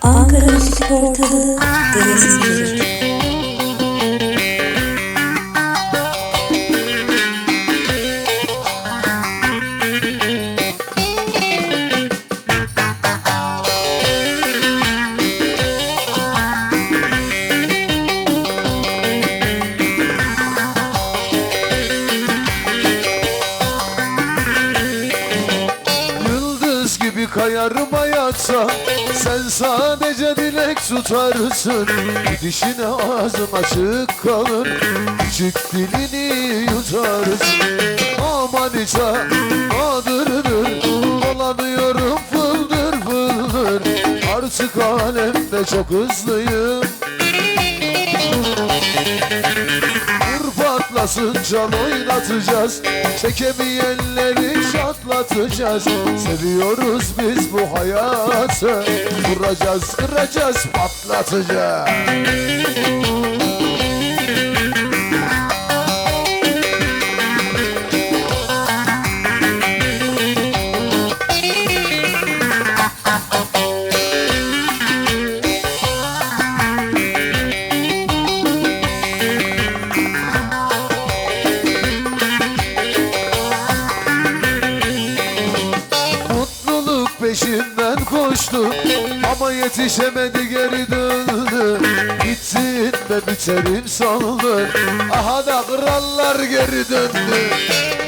Ankara Müzik Portalı Deniz Bilir. Yıldız gibi kayarıma yatsa, sen sadece dilek tutarsın. Gidişine ağzın açık kalır, küçük dilini yutarsın. Aman içe adırdır, dolanıyorum fıldır fıldır. Artık alemde çok hızlıyım. Vur patlasın, can oynatacağız, çekemeyenleri şatlatacağız. Seviyoruz biz bu hayatı, vuracağız, kıracağız, patlatacağız. Peşinden koştu ama yetişemedi, geri döndü. Gitsin de biterim sandı, aha da krallar geri döndü.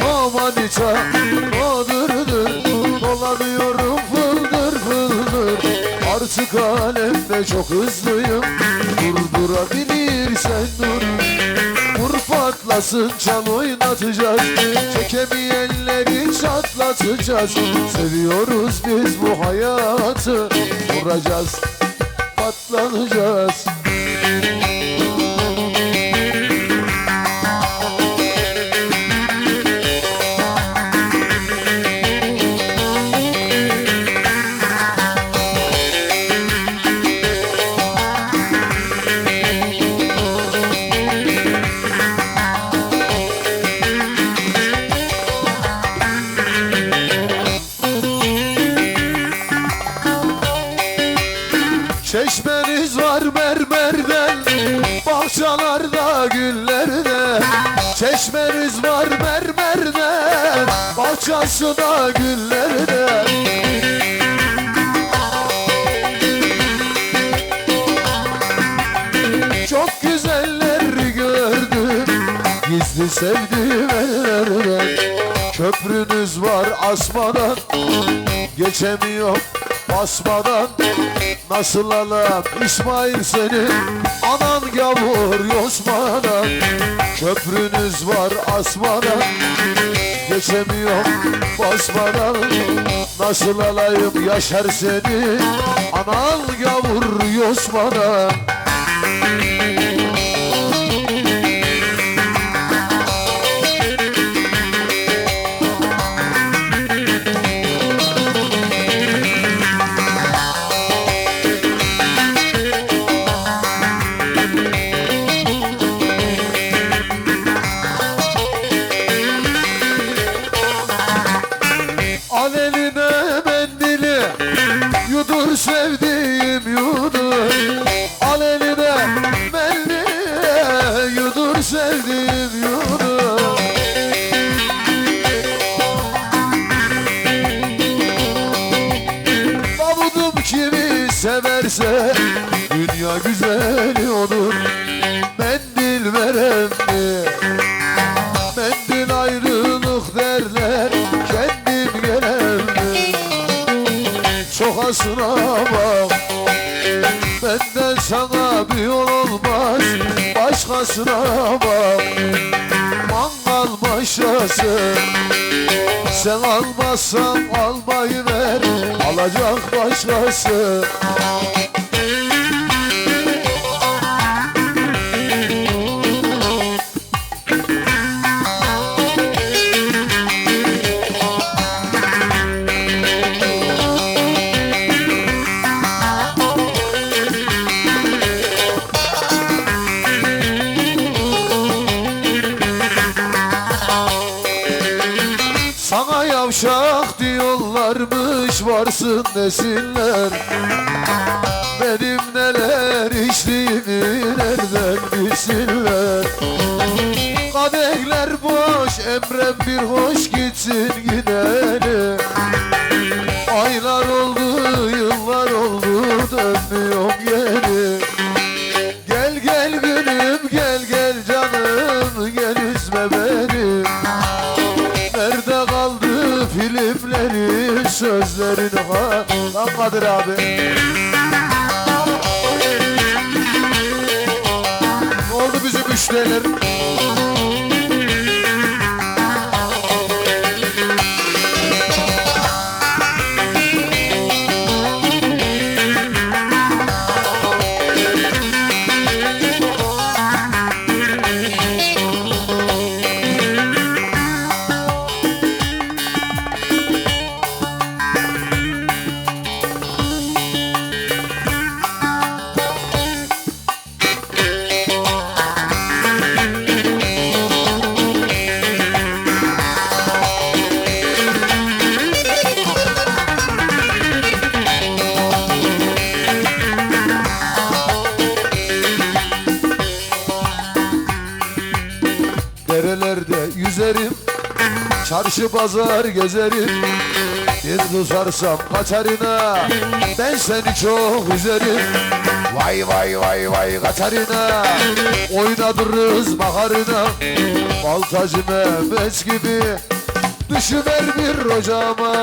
Aman içe adırdır, dolanıyorum fıldır fıldır. Artık alemde çok hızlıyım, durdurabilirsen dur. Vur patlasın, çal oynatacağız, çekemeyenleri çatlatacağız. Seviyoruz biz bu hayatı, vuracağız, patlanacağız. Çeşmeniz var mermerden, bahçalarda güllerde. Çeşmeniz var mermerden, bahçası da güllerde. Çok güzelleri gördüm, gizli sevdiğim ellerden. Köprünüz var asmadan, geçemiyorum basmadan. Nasıl alam İsmail seni, anan gavur yosmadan. Köprünüz var asmadan, geçemiyorum basmadan. Nasıl alayım Yaşar seni, anan gavur yosmadan. Al eline mendili, yudur sevdiğim yudur. Al eline mendili, yudur sevdiğim yudur. Babudum kimi severse, dünya güzeli olur. Mendil veren mi? Mendil ayrılık derler, kendim gelen mi? Çok asına bak, benden sana bir yol olmaz. Başkasına bak, mangal maşası. Sen almazsan almayı ver, alacak başkası. Sana yavşak diyorlarmış, varsın desinler. Ben nereden bilsinler? Kadehler boş, emrem bir hoş gitsin gideli. Aylar oldu, yıllar oldu, dönmüyorum geri. Gel gel gülüm, gel gel canım, gel üzme beni. Nerede kaldı filmlerin, sözlerin ha? Lan Kadir abi. Ne oldu bizim müşteriler? Derelerde yüzerim, çarşı pazar gezerim. Bir tuzarsam Katarina, ben seni çok üzerim. Vay vay vay vay Katarina, oynadırız makarına. Baltacı Mehmet gibi düşüver bir rocama.